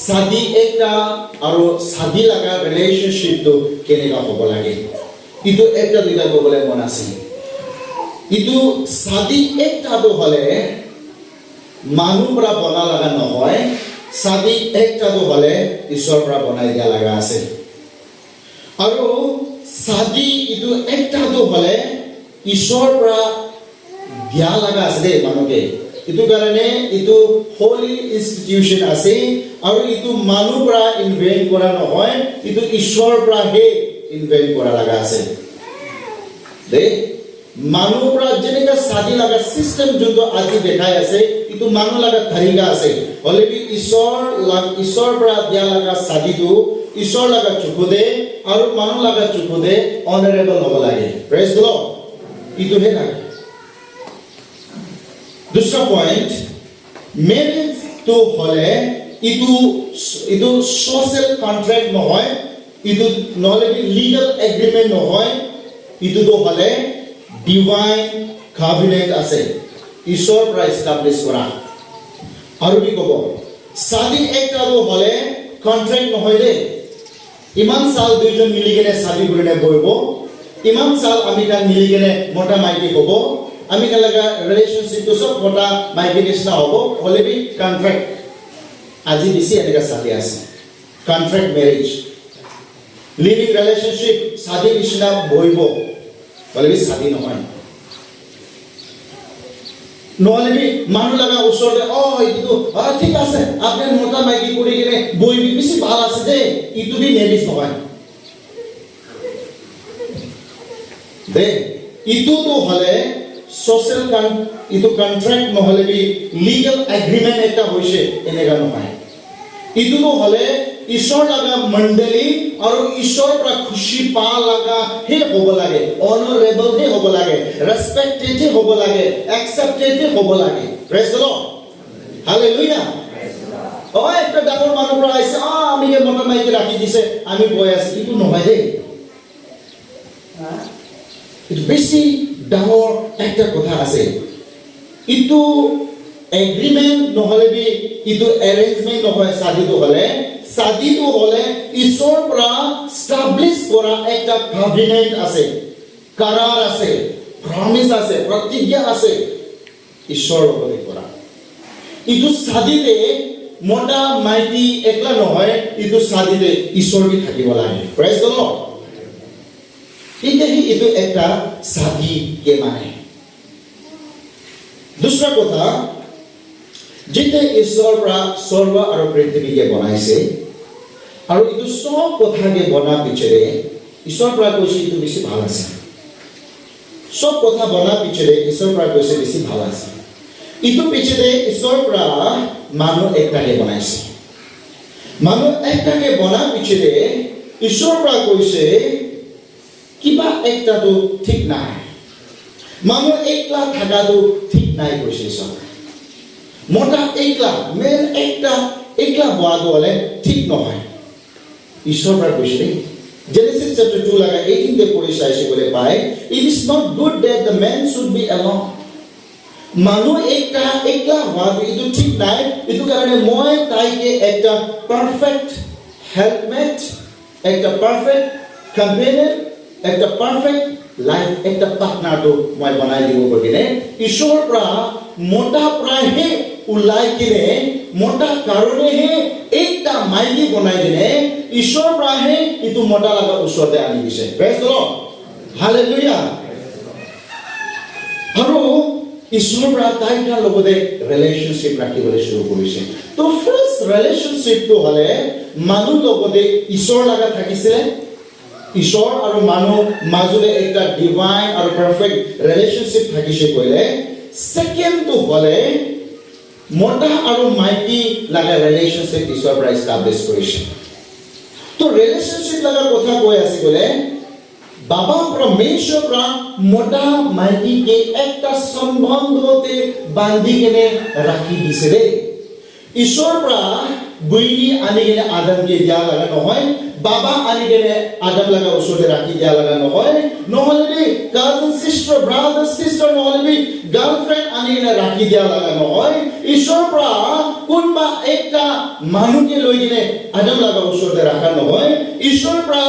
সাদি একটা আৰু সাদি লাগা ৰিলেশনশ্বিপটো কেনেকা হ'ব লাগে ইটো একটা দুইটা ক'বলৈ মন আছে ইটো সাদি একটাটো হ'লে মানুহ পৰা বনা লাগা নহয় সাদি একটাটো হ'লে ঈশ্বৰ পৰা বনাই দিয়া লাগা আছে আৰু সাদি ইটো একটাটো হ'লে ঈশ্বৰ পৰা দিয়া লাগা আছে দে মানুহকে ইটো কাৰণে ইটো হোলি ইনষ্টিটিউচন আছে আৰু ইটো মানুহ পৰা ইনভেন্ট কৰা নহয় ইটো ঈশ্বৰ পৰা হে ইনভেন্ট কৰা লাগা আছে দে মানুহ পৰা যেনেকা সাদি লাগা সিস্টেম যোনটো আজি দেখাই আছে ইটো মানুহ লাগা তৰিকা আছে হলে কি ঈশ্বৰ পৰা দিয়া লাগা সাদিটো ঈশ্বৰ লাগা চকুদে আৰু মানুহ লাগা চকুদে অনাৰেবল হ'ব লাগে প্ৰেজ দ লৰ্ড ইটো হে লাগে दूसरा पॉइंट मैरिज तो হলে ইটো সোশ্যাল কন্ট্রাক্ট নহয় ইটো নহলে লিগ্যাল এগ্রিমেন্ট নহয় ইটো তো হলে ডিভাইন কভেনেন্ট আছে ঈশ্বৰ পৰা এস্টাবলিশ কৰা আৰু কি কব সাদি একটা তো হলে কন্ট্ৰাক্ট নহয় দে ইমান সাল দুইজন মিলি কেনে সাদি কৰিলে বইব ইমান সাল আমি কান মিলি কেনে মোটা মাইকি হ'ব আমি কালাগা ৰিলেশনশ্বিপ তো সব মোটা মাইকি নিচিনা হ'ব হলে বি কন্ট্রাক্ট আজি দিছি এনেকা সাদি আছে কন্ট্রাক্ট ম্যারেজ লিভিং রিলেশনশিপ সাদি নিচিনা বইব হলে বি সাদি নহয় নহলে বি মানুহ লাগা ওচৰতে ইটো ঠিক আছে আপনি মোটা মাইকি কৰি কিনে বইবি বেছি ভাল আছে দে ইটো বি ম্যারেজ নহয় দে ইটো তো হলে সোশ্যাল ইটো কন্ট্রাক্ট নহলে বি লিগ্যাল এগ্রিমেন্ট এটা হৈছে এনেকা নহয় ইটো তো হলে ঈশ্বৰ লাগা মণ্ডলী আৰু ঈশ্বৰ পৰা খুশি পা লাগা হে হ'ব লাগে অনাৰেবল হে হ'ব লাগে ৰেসপেক্টেড হে হ'ব লাগে একসেপ্টেড হে হ'ব লাগে প্ৰেজ দ্য লৰ্ড হালেলুয়া একটা ডাঙৰ মানুহ পৰা আহিছে আমি মতা মাইকি ৰাখি দিছে আমি কৈ আছো ইটো নহয় দেই ইটো বেছি ডাঙৰ একটা কথা আছে ইটো এগ্ৰিমেন্ট নহলে বি ইটো অ্যাৰেঞ্জমেন্ট নহয় সাদিটো হলে ঈশ্বৰ পৰা এস্টাবলিশ কৰা একটা কভেনেন্ট আছে কৰাৰ আছে প্ৰমিস আছে প্ৰতিজ্ঞা আছে ঈশ্বৰৰ লগত কৰা ইটো সাদিতে মোটা মাইকি একলা নহয় ইটো সাদিতে ঈশ্বৰ বি থাকিব লাগে প্ৰেজ দ্য লৰ্ড ইটো একটা সাদি কে মানে दूसरा কথা যেটা ঈশ্বৰ পৰা স্বৰ্গ আৰু পৃথিৱীকে বনাইছে আৰু ইটো সব কথাকে বনা পিছৰে ঈশ্বৰ পৰা কৈছে ইটো বেছি ভাল আছে সব কথা বনা পিছৰে ঈশ্বৰ পৰা কৈছে বেছি ভাল আছে ইটো পিছৰে ঈশ্বৰ পৰা মানুহ একটাকে বনাইছে মানুহ একটাকে বনা পিছৰে ঈশ্বৰ পৰা কৈছে কিবা একটা তো ঠিক নাই মানুহ একলা থাকাটো ঠিক নাই কৈছে ঈশ্বৰ মোটা একলা মেন একটা একলা হোৱাটো হলে ঠিক নহয় ঈশ্বৰ পৰা কৈছে Genesis chapter 2 লাগা 18 তে পঢ়ি চাইছে বলে পায় it is not good that the man should be alone মানুহ একলা হোৱাটো ইটো ঠিক নাই ইটো কাৰণে মই তাইকে একটা পাৰফেক্ট হেল্পমেট একটা পাৰফেক্ট কম্পেনিয়ন একটা পাৰফেক্ট লাইফ একটা পাৰ্টনাৰ তো মই বনাই দিব কইনে ঈশ্বৰ পৰা মোটা প্ৰাহে উলাই কিনে মোটা কাৰণে হে একটা মাইকি বনাই দিনে ঈশ্বৰ প্ৰাহে ইটো মোটা লাগা ওচৰতে আনি দিছে প্ৰেজ দ্য লৰ্ড হালেলুয়া আৰু ঈশ্বৰ পৰা তাইৰ লগতে ৰিলেশনশ্বিপ ৰাখিবলৈ শুৰু কৰিছে তো ফাৰ্স্ট ৰিলেশনশ্বিপ তো হলে মানুহ লগতে ঈশ্বৰ লাগা থাকিছে ঈশ্বৰ আৰু মানুহ মাজৰে একটা ডিভাইন আৰু পাৰফেক্ট ৰিলেশনশ্বিপ থাকিছে কইলে সেকেন্ড তো হলে মোটা আৰু মাইকি লাগা ৰিলেশনশ্বিপ ঈশ্বৰ পৰা এস্টাবলিশ কৰিছে তো ৰিলেশনশ্বিপ লাগা কথা কৈ আছে কইলে বাবা परमेश्वर পৰা মোটা মাইকি কে একটা সম্বন্ধতে বান্ধি কেনে ৰাখি দিছে ৰে ঈশ্বৰ পৰা বুইনি আনি কিনে আদমকে দিয়া লাগা নহয় বাবা আনি কিনে আদম লাগা ওচৰতে ৰাখি দিয়া লাগা নহয় নহলে কাজিন সিস্টাৰ ব্ৰাদাৰ সিস্টাৰ নহলে গাৰ্লফ্ৰেন্ড আনি কিনে ৰাখি দিয়া লাগা নহয় ঈশ্বৰৰ পৰা কোনবা একটা মানুহকে লৈ কিনে আদম লাগা ওচৰতে ৰাখা নহয় ঈশ্বৰৰ পৰা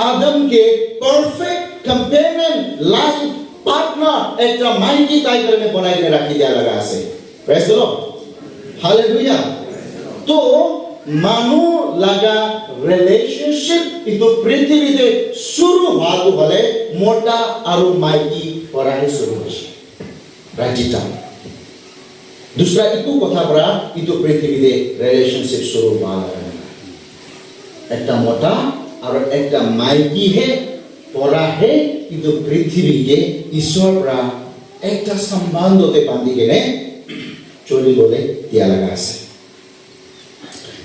আদমকে পাৰফেক্ট কম্পেনিয়ন লাইফ পার্টনার একটা মাইকি টাইগার में बनाई के रखी दिया लगा আছে प्रेज द लॉर्ड हालेलुया तो मानु लगा रिलेशनशिप इतो पृथ्वीতে শুরু হওয়াটো হলে মোটা আৰু মাইকি পৰাই শুৰু হৈছে ৰাইট ইট ডাউন दूसरा इतो কথা পৰা इतो পৃথিৱীতে ৰিলেশনশিপ শুৰু হওয়া একটা মোটা আৰু একটা মাইকি হে পৰা হে কিন্তু পৃথিবীকে ঈশ্বৰ পৰা একটা সম্বন্ধতে বান্ধি কেনে চলিবলৈ দিয়া লাগা আছে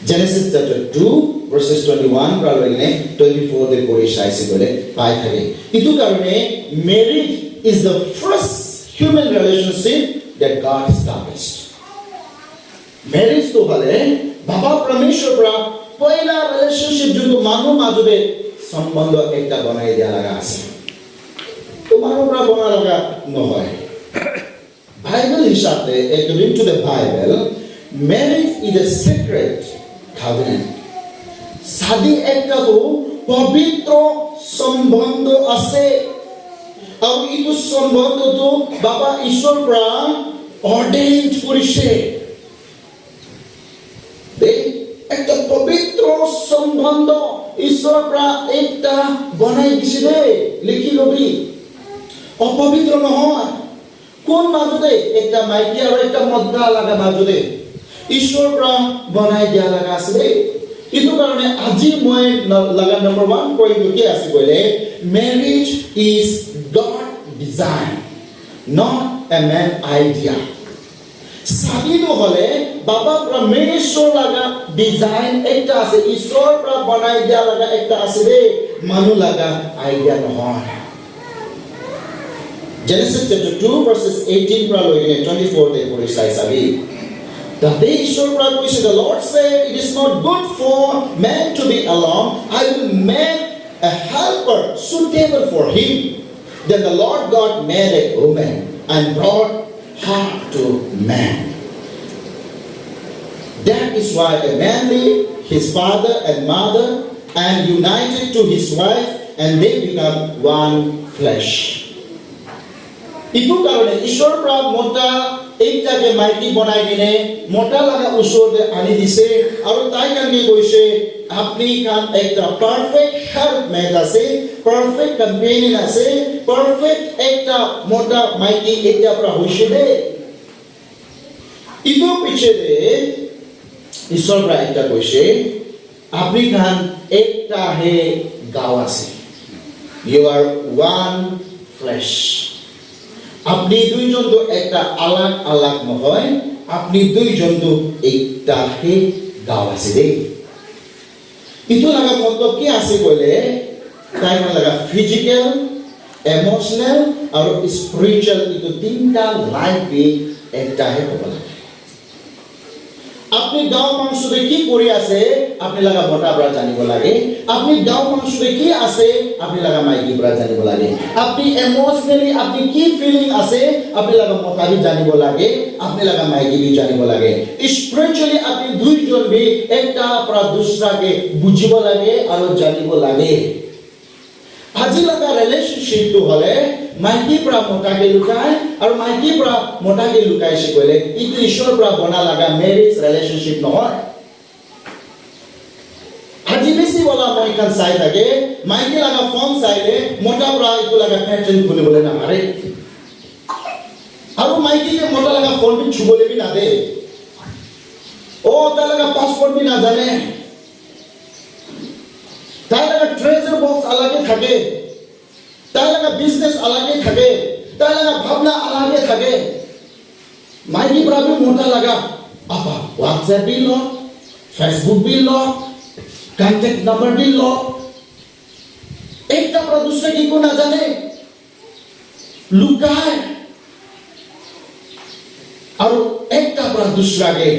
Genesis chapter 2 verses 21 পৰা লৈ কিনে 24 তে পঢ়ি চাইছে গলে পাই থাকে ইটো কাৰণে marriage is the first human relationship that God established marriage to হলে বাবা পৰমেশ্বৰ পৰা पहिला relationship যোনটো মানুহ মাজতে সম্বন্ধ একটা বনাই দিয়া লাগা আছে তো মানুষরা বনা লাগা নহয় বাইবেল হিসাবে according to the Bible marriage is a sacred covenant শাদী একটা তো পবিত্র সম্বন্ধ আছে আৰু ইটো সম্বন্ধটো বাবা ঈশ্বৰ পৰা অৰ্ডেইনড কৰিছে একটা পবিত্ৰ সম্বন্ধ ঈশ্বৰ পৰা একটা বনাই দিছিলে লিখি লবি অপবিত্ৰ নহয় কোন মাজতে একটা মাইকী আৰু একটা মদ্দা লাগা মাজতে ঈশ্বৰ পৰা বনাই দিয়া লাগা আছে ইটো কাৰণে আজি মই লাগা নম্বৰ 1 পইণ্ট কি আছে কইলে marriage is God design not a man idea সাবিনো হলে বাবা পরমেশ্বর লাগা ডিজাইন একটা আছে ঈশ্বর পৰা বনাই দিয়া লাগা একটা আছে ৰে মানু লাগা আইডিয়া নহয় Genesis chapter 2 verses 18 পৰা লৈ 24 তে পঢ়ি চাই চাবি তাতে ঈশ্বৰ পৰা কৈছে the Lord said it is not good for man to be alone I will make a helper suitable for him then the Lord God made a woman and brought her to man that is why a man leave his father and mother and united to his wife and they become one flesh ইটো কাৰণে ঈশ্বৰ পৰা মোটা একটাকে মাইকি বনাই কিনে মোটা লাগা ওচৰতে আনি দিছে আৰু তাই কাৰণে কৈছে আপনি কাম একটা পাৰফেক্ট হেল্পমেট আছে পাৰফেক্ট কম্পেনিয়ন আছে পাৰফেক্ট একটা মোটা মাইকি এটা পৰা হৈছে দে ইটো পিছে দে ঈশ্বৰ পৰা একটা কৈছে আপনি কাম একটা হে গাও আছে you are one flesh আপনি দুইজন তো একটা আলাগ আলাগ নহয় আপনি দুইজন তো একটা হে গাও আছে দে ইটো লাগা মতলব কি আছে কইলে তাই লাগা ফিজিক্যাল ইমোশনাল আর স্পিরিচুয়াল ইটো তিনটা লাইফ বি একটা হে হ'ব লাগে আপনি গাঁও মানুষে কি কৰি আছে আপনি লাগা মোটা পৰা জানিব লাগে আপনি গাঁও মানুষে কি আছে আপনি লাগা মাইকি পৰা জানিব লাগে আপনি ইমোশনালি আপনি কি ফিলিং আছে আপনি লাগা মোটা বি জানিব লাগে আপনি লাগা মাইকি বি জানিব লাগে স্পিরিচুয়ালি আপনি দুইজন বি একটা পৰা দুসৰাকে বুজিব লাগে আৰু জানিব লাগে আজি লাগা ৰিলেশনশিপ তো হলে মাইকি পৰা মোটাকে লুকায় আৰু মাইকি পৰা মোটাকে লুকাইছে কইলে ইটো ঈশ্বৰ পৰা বনা লাগা ম্যারেজ রিলেশনশিপ নহয় আজি বেছি বলা মই কান চাই থাকে মাইকি লাগা ফোন চাইলে মোটা পৰা ইটো লাগা প্যাটাৰ্ন খুলিবলৈ না মাৰে আৰু মাইকিকে মোটা লাগা ফোন বি ছুবলৈ বি না দে ও তা লাগা পাসপোর্ট বি না জানে তাই লাগা ট্রেজার বক্স আলাগে থাকে তাই লাগা বিজনেস আলাগে থাকে তাই লাগা ভাবনা আলাগে থাকে মাইকি প্রাবি মোটা লাগা আপা হোয়াটসঅ্যাপ বি লো Facebook B low contact number B লো একটা পৰা दूसरे की को ना जाने লুকায় আৰ একটা পৰা दूसरा के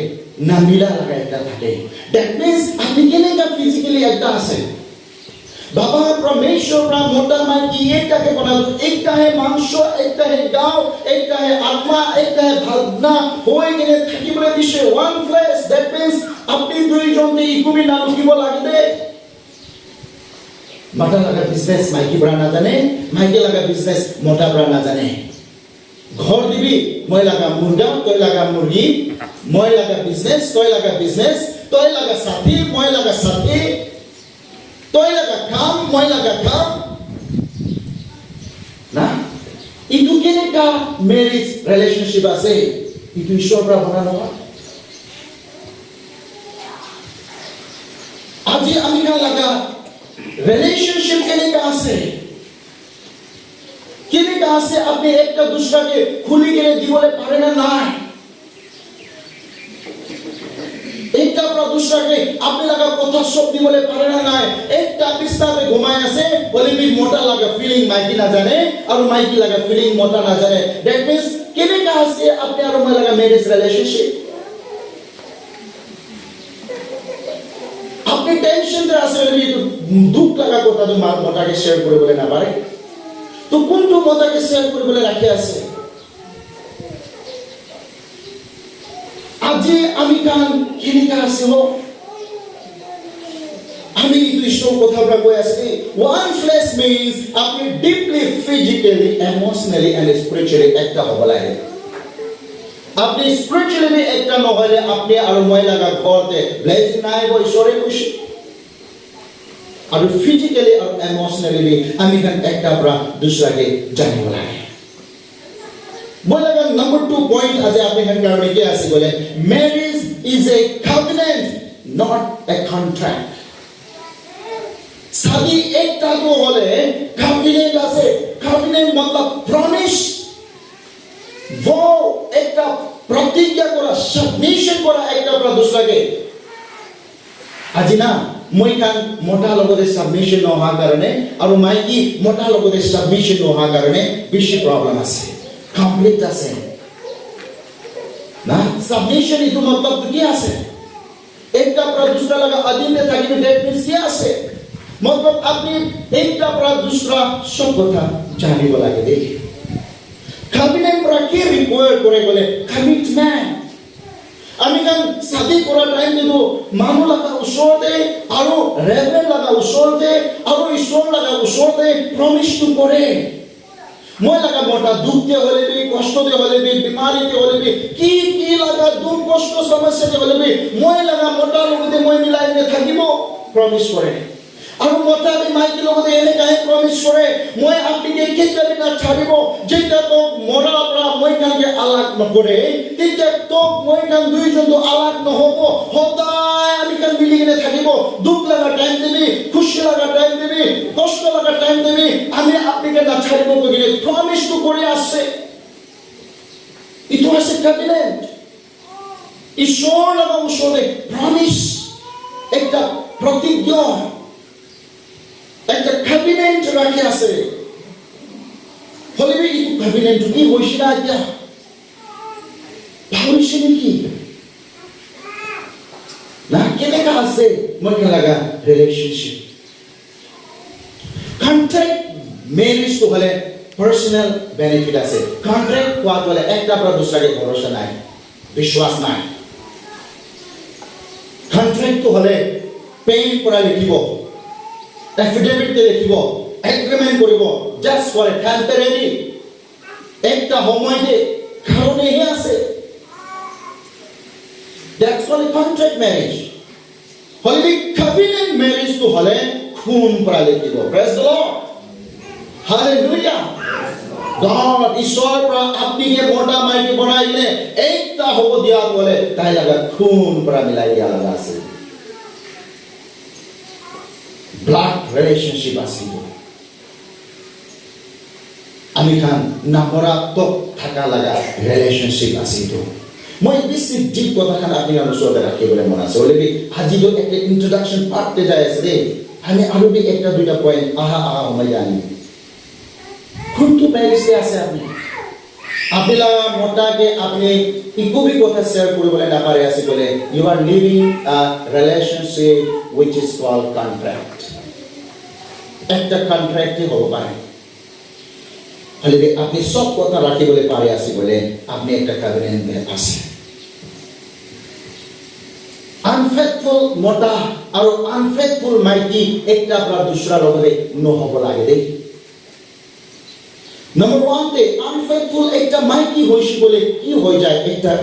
না মিলা লাগা একটা থাকে That means আপনি কেনেকা ফিজিক্যালি একটা আছে बाबा परमेश्वर pra मोटा माइकी एकटा के बनालो एकटा है मांस एकटा है गाव एकटा है आत्मा एकटा है भावना होय गेले থাকিবলৈ দিছে one flesh that means আপনি দুইজনকে ইকুমি না লুকিব লাগিবে মাটা লাগা বিজনেস মাইকি ব্রা না জানে মাইকি লাগা বিজনেস মোটা ব্রা না জানে ঘর দিবি মই লাগা মুরগা তই লাগা মুরগি মই লাগা বিজনেস তই লাগা সাথী মই লাগা সাথী তই লাগা কাম মই লাগা কাম না ইটু কেনেকা ম্যারেজ রিলেশনশিপ আছে ইটু ঈশ্বর পৰা বনানো আজি আমি কা লাগা রিলেশনশিপ কেনেকা আছে আপনি একটা দুসরাকে খুলি গেলে দিবলে পারে না নাই একটা দুসরাকে আপনি লাগা কথা সব দিবলে পারে না নাই একটা বিস্তারে ঘুমায় আছে বলে বি মোটা লাগা ফিলিং মাইকি না জানে আর মাইকি লাগা ফিলিং মোটা না জানে দ্যাট মিন্স কেনেকা আছে আপনি আর মই লাগা ম্যারেজ রিলেশনশিপ আপনি টেনশন রে আছে দুঃখ লাগা কথা তো মোটাকে শেয়ার করে বলে না পারে তো কোনটো মোটাকে শেয়ার করে বলে রাখি আছে আজি আমি কান কেনেকা আছে হো আমি ইংলিশৰ কথা কৈ আছি one flesh means আপনি deeply physically emotionally and spiritually একটা হ'ব লাগে আপনি spiritually একটা নহলে আপনি আৰু মই লাগা ঘৰতে ব্লেসিং নাই বই ঈশ্বৰে খুশি আৰু ফিজিক্যালি আৰু ইমোশনালি আমি কান একটা পৰা দুসরাকে জানিব লাগে মই লাগা নাম্বার 2 পয়েন্ট আজি আপনি কান কারণে কি আছে বলে marriage is a covenant not a contract शादी একটা তো হলে covenant আছে covenant मतलब promise vow একটা প্রতিজ্ঞা করা সাবমিশন করা একটা পৰা দুসৰাকে আজি না মই কান মোটা লগতে সাবমিশন নহা কাৰণে আৰু মাইকি মোটা লগতে সাবমিশন নহা কারণে বেশি প্রবলেম আছে কমপ্লিট আছে না সাবমিশন ইটো मतलब কি আছে একটা পৰা দুসরা লাগা অধীনে থাকিবে দ্যাট মিন্স কি আছে मतलब আপনি একটা পৰা দুসৰা সব কথা জানিব লাগে দেখি কমিটমেন্ট পৰা কি ৰিকোয়াৰ কৰে বলে কমিটমেন্ট আমি কান শাদি কৰা টাইম দিলো মানুহ লাগা ওচৰতে আৰু ৰেভেন লাগা ওচৰতে আৰু ঈশ্বৰ লাগা ওচৰতে প্ৰমিস টু কৰে মই লাগা মোটা দুখতে হলে বি কষ্টতে হলে বি বিমারিতে হলে বি কি কি লাগা দুখ কষ্ট সমস্যাতে হলে বি মই লাগা মোটা লগতে মই মিলাইনে থাকিব প্ৰমিস কৰে আৰু মোটা বি মাইকি লগতে এনে কাহে প্ৰমিস কৰে মই আপনিকে কেতিয়াবি না ছাড়িব যেটা তো মৰা পৰা মই কাকে আলাক নকৰে তেতিয়া তো মই কান দুইজন তো আলাক নহব সদায় আমি কান মিলিনে থাকিব দুখ লাগা টাইম দিবি খুশি লাগা টাইম দিবি কষ্ট লাগা টাইম দিবি আমি আপনিকে না ছাড়িব কইলে প্রমিস তো করে আসছে ইটো আছে কমিটমেন্ট ঈশ্বর লাগা ওচরে প্রমিস একটা প্রতিজ্ঞা একটা কমিটমেন্ট রাখি আছে হলিবি ইটো কমিটমেন্ট কি হইছে না এতিয়া ভাবিছে নেকি না কেনেকা আছে মনে লাগা রিলেশনশিপ কন্ট্রাক্ট ম্যারেজ তো হলে পার্সোনাল বেনিফিট আছে কন্ট্রাক্ট কোয়া বলে একটা পৰা দুসৰাকে ভৰসা নাই বিশ্বাস নাই কন্ট্ৰাক্ট তো হলে পেইন পৰা লিখিব এফিডেভিট তে লিখিব এগ্ৰিমেন্ট কৰিব জাস্ট ফর এ টেম্পোরারি একটা সময়তে কারণেই আছে that's called a contract marriage holy covenant marriage to hole khun pra likibo praise the lord hallelujah god ishwar pra apni ke mota maiki banaile ekta hobo dia bole tai laga khun pra milai dia laga ase blood relationship asilo ami khan namora tok thaka laga relationship asilo মই বেশি deep কথা খান আপনি অনুসরণ রাখি বলে মনে আছে বলে আজি তো একটা ইন্ট্রোডাকশন পার্টে যায় আছে রে আমি আরো বি একটা দুইটা পয়েন্ট আহা আহা মই জানি কোনটো প্যারিসে আছে আপনি Apila mota ke apne iko bhi kotha share koribole na pare ase bole you are living a relationship which is called contract. Ekta contract hi hobo pare. Hale apni sob kotha rakhibole pare ase bole apni ekta covenant me ase. Unfaithful mota aru unfaithful maiki ekta pra dusra logore no hobo lage dei. Number 1 te unfaithful ekta maiki hoishi bole ki hoi jay ekta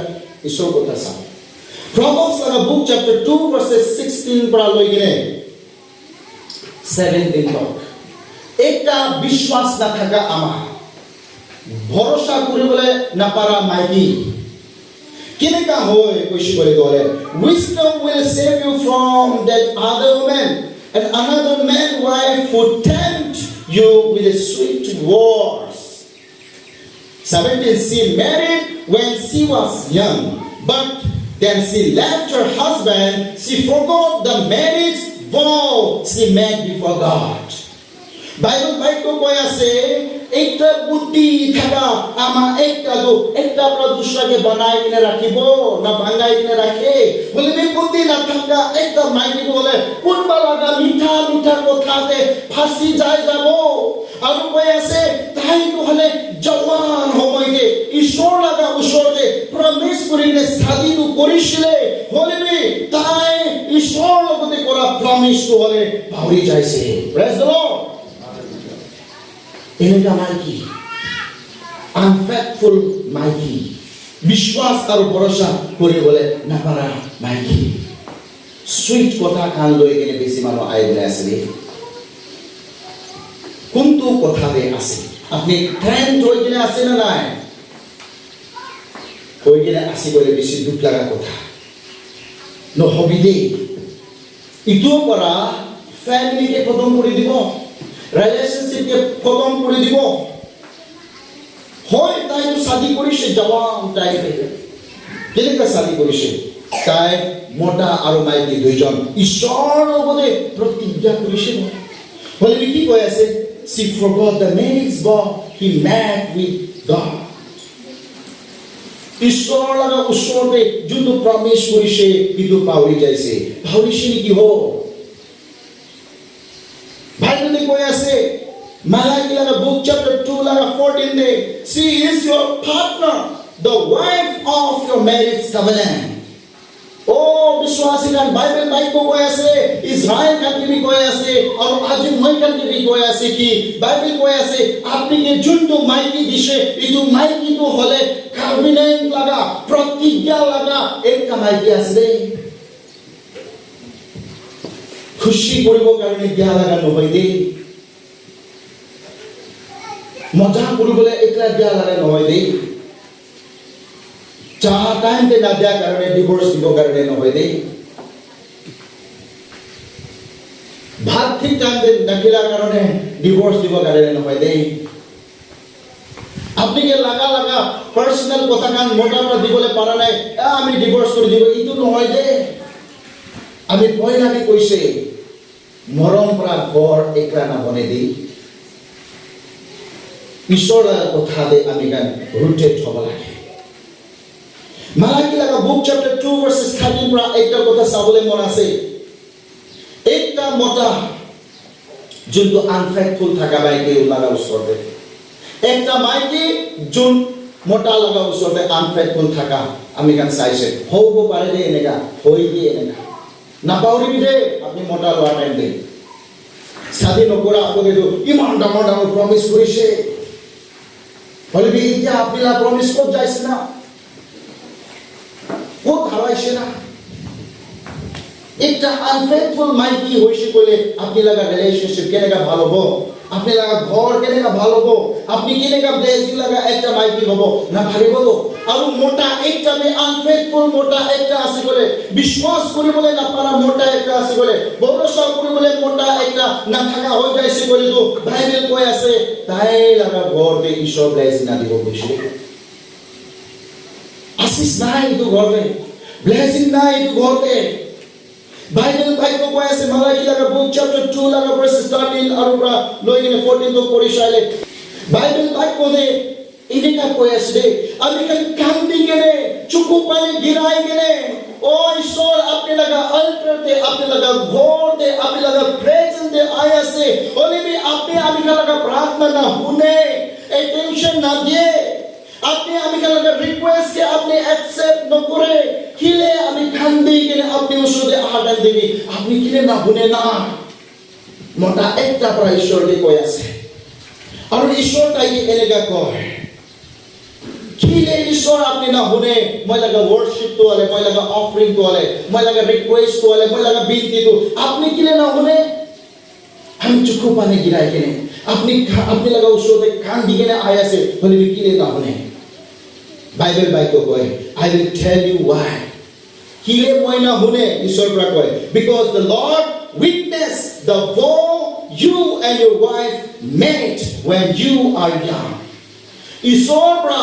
ishor kotha sa. Proverbs laga book chapter 2 verses 16 pra loi gine 17 tak. Ekta bishwas na thaka ama bhorosa koribole na para maiki kineka hoy koishi bole dole wisdom will save you from that other woman and another man wife who tempt you with sweet words. 17 she married when she was young, but then she left her husband. She forgot the marriage vow she made before God. Bible ko koya se ekta buddhi thaka ama ekta pra dusra ke banai kine rakhibo na bangai kine rakhe bole me buddhi na thaka ekta maiki bole punba laga mitha kotha te phasi jai jabo aru koya se tai to hale jawan homoite ishor laga usorte promise kurine shadi tu korishile hole me tai ishor logote kora promise to hole bhauri jaise. Praise the Lord. Enega maiki unfaithful maiki bishwas aru borosa kore bole na para maiki sweet kotha kan loi kene besi mano ai bole asle kuntu kotha de ase apni trend hoi kene ase na nai hoi kene ase bole besi duk laga kotha no hobi de itu para family ke khodom kori dibo relationship ke khodom kori dibo hoy tai to shadi korise jawan tai kene ka shadi korise tai mota aru maiki duijon ishor logode protigya korise hole ki koi ase she forgot the marriage vow he made with God. ishor laga usorte junto promise korise kitu pauri jaise pauri shini ki ho Bible ne koi ase Malachi laga book chapter 2 laga 14 de she is your partner the wife of your marriage covenant. Oh Vishwasi kan Bible bai ko koi ase Israel kan ki bhi koi ase aur aaj moi kan ki bhi koi ase ki Bible koi ase apni ke junto maiki dishe itu maiki to hole covenant laga pratigya laga ekta maiki ase খুশি কৰিব কাৰণে দিয়া লাগা নহয় দেই মজা কৰিবলৈ একলা দিয়া লাগা নহয় দেই চাহ টাইম তে না দিয়া কাৰণে ডিভোৰ্স দিব কাৰণে নহয় দেই ভাত ঠিক টাইম তে নাখিলা কাৰণে ডিভোৰ্স দিব কাৰণে নহয় দেই আপনি কে লাগা পাৰ্সোনাল কথা কান মোটা পৰা দিবলৈ পাৰা নাই আমি ডিভোৰ্স কৰি দিব ইটো নহয় দেই আমি পয়লাকে কইছে মৰম পৰা ঘৰ একলা না বনে দি ঈশ্বৰৰ কথা দে আমি গান ৰুটে থব লাগে মালাকি লাগা বুক চ্যাপ্টাৰ 2 ভাৰ্সেস 13 পৰা একটা কথা চাবলৈ মন আছে একটা মতা যোনটো আনফেথফুল থাকা বাইকে লাগা ওচৰতে একটা মাইকি যোন মতা লাগা ওচৰতে আনফেথফুল থাকা আমি গান চাইছে হ'ব পাৰে দে এনেকা হৈ দিয়ে এনেকা না পাউৰি বিদে আপনি মোটা লোৱা টাইম দে সাদি নকৰা আপনি তো ইমান ডাঙৰ প্ৰমিস কৰিছে হলে বি এতিয়া আপনি লা প্ৰমিস ক'ত যাইছে না ক'ত হারাইছে না একটা আনফেথফুল মাইকি হইছে কইলে আপনি লাগা রিলেশনশিপ কেনেকা ভালো হবো আপনি লাগা ঘর কেনেকা ভালো হবো আপনি কেনেকা ব্লেসিং লাগা একটা মাইকি হবো না ভালো হবো আর মোটা একটা মে আনফেথফুল মোটা একটা আছে বলে বিশ্বাস করি বলে না পারা মোটা একটা আছে বলে ভরসা করি বলে মোটা একটা না থাকা হই যাইছে বলে তো বাইবেল কই আছে তাই লাগা ঘরতে ঈশ্বর ব্লেসিং না দিব কইছে আশিস নাই তো ঘরতে ব্লেসিং নাই তো ঘরতে Bible ko koi ase Malachi laga book chapter 2 laga verse 13 aru pra loi gine 14 to pori shaile Bible ko de এনেকা কৈ আছে আমি কান্দি কেনে চকু পানী গিৰাই কেনে ও ঈশ্বৰ আপনি লগা অল্টাৰতে আপনি লগা ঘৰতে আপনি লগা প্ৰেজেন্টে আই আছে ওলিবি আপনি আমি লগা প্ৰাৰ্থনা না শুনে এই টেনশন না দিয়ে আপনি আমি লগা রিকোয়েস্ট কে আপনি অ্যাকসেপ্ট নকরে কিলে আমি কান্দি কেনে আপনি ওসরে আহাদান দিবি আপনি কিলে না শুনে না মোটা একটা পৰা ঈশ্বৰকে কৈ আছে আৰু ঈশ্বৰ তাই এনেকা কয় কিলে ঈশ্বৰ আপনি না শুনে মই লগা worship তো আলে মই লগা offering তো আলে মই লগা request তো আলে মই লগা বিনতি তো আপনি কিলে না শুনে আমি চুকু পানে গিৰাই কেনে আপনি লগা ওচৰতে কান্দি কেনে আই আছে বলি কিলে না শুনে বাইবেল বাইক কয় I will tell you why কিলে মই না শুনে ঈশ্বৰ পৰা কয় because the Lord witness the vow you and your wife made when you are young ঈশ্বৰ পৰা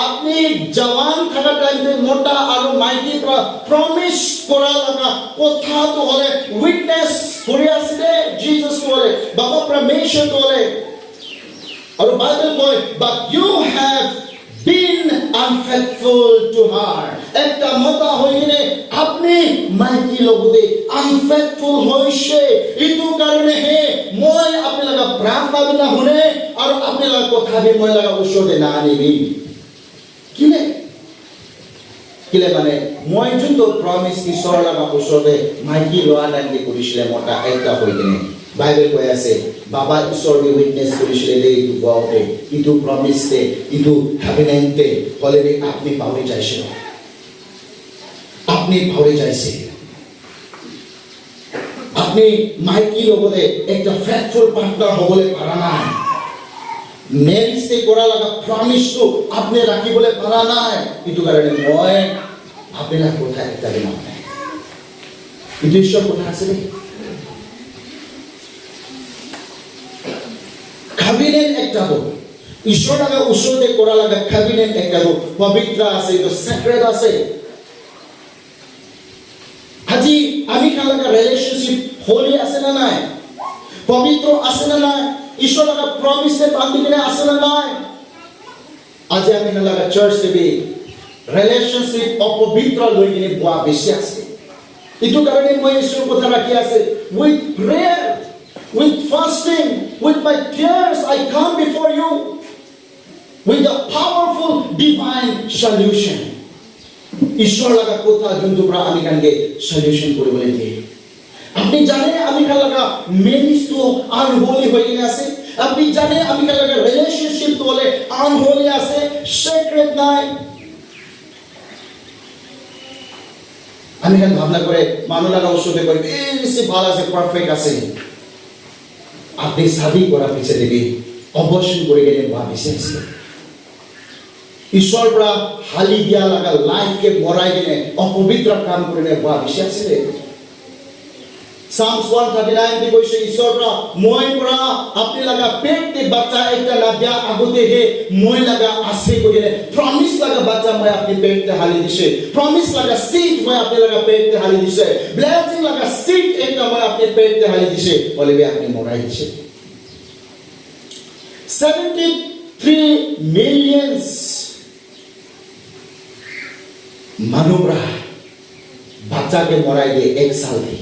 আপনি জৱান থাকা টাইমতে মোটা আৰু মাইকী পৰা প্ৰমিস কৰা লগা কথাটো হলে উইটনেছ কৰি আছে Jesus কলে বাবা পৰমেশ্বৰ কলে আৰু বাইবেল কয় but you have been unfaithful to her একটা মতা হইনে আপনি মাইকী লগতে unfaithful হইছে ইটো কাৰণে হে মই আপনি লগা প্ৰাৰ্থনা না শুনে আৰু আপনি লগা কথা বি মই লগা ওচৰতে না আনিবি কিলে মানে মই যোনটো প্ৰমিস ঈশ্বৰ লগা ওচৰতে মাইকী লোৱা দাঙ্গি কৰিছিলে মতা একটা হৈ কিনে বাইবেল কৈ আছে বাবা ঈশ্বৰে উইটনেছ কৰিছিলে দে ইটো গওতে ইটো প্ৰমিসতে ইটো কভেনেন্টে হলে আপনি পাহৰি যাইছিল আপনি পাহৰি যাইছে আপনি মাইকী লগতে একটা ফেথফুল পাৰ্টনাৰ হ'বলৈ পাৰা নাই মেৰিজতে কৰা লগা প্ৰমিসটো আপনি ৰাখিবলৈ পাৰা নাই ইটো কাৰণে মই আপোনাৰ কথা এটা দিম ইটো ঈশ্বৰ কথা আছে covenant একটা তো ঈশ্বৰ লগা ওচৰতে কৰা লগা covenant একটা তো পবিত্ৰ আছে তো sacred আছে আজি আমি লগা ৰিলেশনশিপ হোলি আছে না নাই পবিত্ৰ আছে না নাই ঈশ্বৰ লগা প্ৰমিসে বান্ধি কিনে আছে না নাই আজি আমি লগা চাৰ্চ দেবি ৰিলেশনশিপ অপবিত্ৰ লৈ কিনে বোৱা বেছি আছে ইটো কাৰণে মই ঈশ্বৰ কথা ৰাখি আছে with prayer with fasting with my tears I come before you with a powerful divine solution ঈশ্বৰ লগা কথা যোনটো পৰা আমি কানকে সলিউশন কৰিবলৈ দিয়ে আপনি জানে আমি লগা মেৰিজটো আনহোলি হৈ কিনে আছে আপনি জানে আমি লগা রিলেশনশিপ তো হলে আনহোলি আছে সিক্রেট নাই আমি ভাবনা করে মানুহ লগা ওচৰতে কয় বেছি ভাল আছে পাৰফেক্ট আছে আপনি শাদী কৰা পিছে দেবি অবশ্যন কৰে গেলে ভাবিছে ঈশ্বৰ পৰা হালি দিয়া লগা লাইফকে মৰাই কিনে অপবিত্ৰ কাম কৰিলে ভাবিছে আছে Psalms 139 কৈছে ঈশ্বৰ পৰা মই পৰা আপনি লগা পেটতে বাচ্চা একটা না দিয়া আগতে হে মই লগা আছে কইলে প্রমিস লগা বাচ্চা মই আপনি পেটতে হালি দিছে প্রমিস লগা সিড মই আপনি লগা পেটতে হালি দিছে ব্লেসিং লগা সিড একটা মই আপনি পেটতে হালি দিছে বলে আপনি মৰাই দিছে 73 millions মানুষৰা বাচ্চাকে মৰাই দিয়ে এক সাল দিয়ে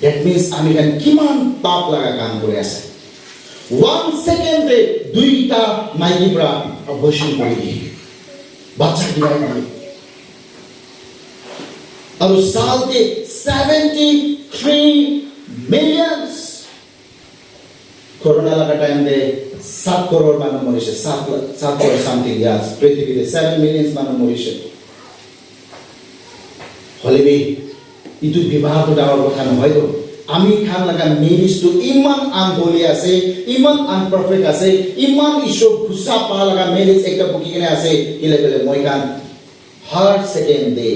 That means আমি কিমান পাপ লগা কাম কৰি আছে 1 সেকেন্ডে দুইটা মাইকিবৰা অবশ্যন কৰি দিয়ে বাচ্চা গিৰাই দিয়ে আৰু সালতে 73 millions কৰোনা লগা টাইমে 7 crore মানুহ মৰিছে 7 crore something yes পৃথিৱীতে 7 million মানুহ মৰিছে হলিবি ইটো বিবাহটো ডাঙৰ কথা নহয় তো আমি লগা মেৰিজটো ইমান আনহোলি আছে ইমান আনপাৰফেক্ট আছে ইমান ঈশ্বৰ খুচা পা লগা মেৰিজ একটা বুকি কিনে আছে কিলে গলে মই হৰ সেকেন্ডে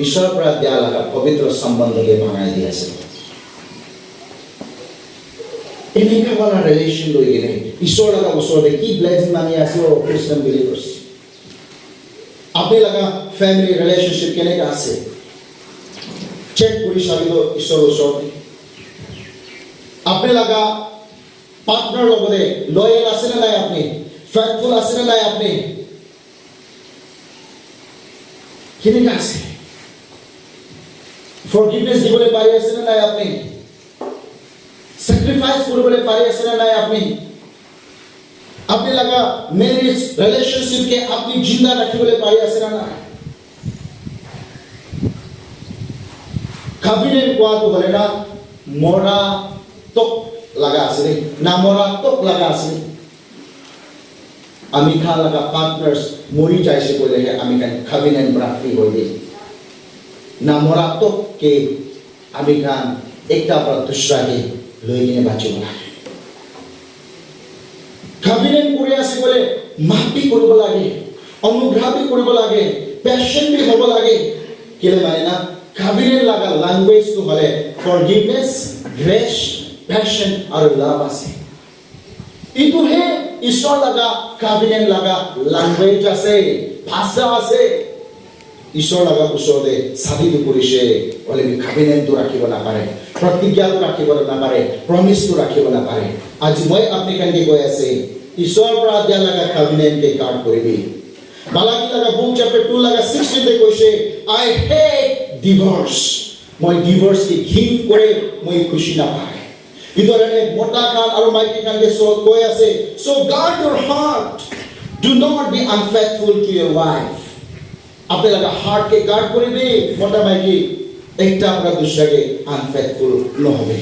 ঈশ্বৰ পৰা দিয়া লগা পবিত্ৰ সম্বন্ধকে ভাঙাই দি আছে এনেকা वाला ৰিলেশন লৈ কিনে ঈশ্বৰ লগা ওচৰতে কি ব্লেসিং মানি আছে ও খ্ৰীষ্টান বিলিভাৰ্স আপনি লগা ফ্যামিলি ৰিলেশনশিপ কেনেকা আছে চেক কৰি চাবিব ঈশ্বৰ ওচৰতে আপনি লগা পাৰ্টনাৰ লগতে লয়েল আছে না নাই আপনি ফেথফুল আছে না নাই আপনি কেনেকৈ আছে ফৰগিভনেছ দিবলৈ পাৰি আছে না নাই আপনি স্যাক্ৰিফাইস কৰিবলৈ পাৰি আছে না নাই আপনি আপনি লগা ম্যাৰেজ ৰিলেশনশিপ কে আপনি জিন্দা ৰাখিবলৈ পাৰি আছে না নাই কাবিনেট কোৱাটো হলে না মৰা তক লাগা আছে না মৰা তক লাগা আছে আমি খা লগা পাৰ্টনাৰ্স মৰি যাইছে কইলেহে আমি কাবিনেট প্ৰাপ্তি হৈ দিম না মৰা তক কে আমি কান একটা পৰা দুসৰাকে লৈ কিনে বাচিব লাগে কাবিনেট কৰি আছে বলে মাফি কৰিব লাগে অনুগ্ৰহ কৰিব লাগে পেশেন্ট হ'ব লাগে কেলে মানে না কাবিনেট লাগা ল্যাঙ্গুয়েজ তো হলে ফরগিভনেস গ্রেস প্যাশন আর লাভ আছে ইটো হে ঈশ্বর লাগা কাবিনেট লাগা ল্যাঙ্গুয়েজ আছে ভাষা আছে ঈশ্বর লাগা ওচৰতে সাবিত কৰিছে বলে কাবিনেটটো ৰাখিব নাপাৰে প্ৰতিজ্ঞাটো ৰাখিব নাপাৰে প্ৰমিছটো ৰাখিব নাপাৰে আজি মই আপুনি কান্দি কৈ আছে ঈশ্বৰ পৰা দিয়া লাগা কাবিনেটকে কাৰ্ড কৰিবি মালাকি লাগা বুক চ্যাপ্টাৰ 2 লাগা 16 তে কৈছে আই হেট ডিভোৰ্স মই ডিভোৰ্স কি ঘিন কৰে মই খুশি না পায় ইদৰে মোটা কান আৰু মাইকি কানকে সো কৈ আছে so guard your heart do not be unfaithful to your wife আপনি লাগা হার্ট কে গার্ড কৰিবি মোটা মাইকি একটা আপনাৰ দুসৰাকে আনফেথফুল নহবে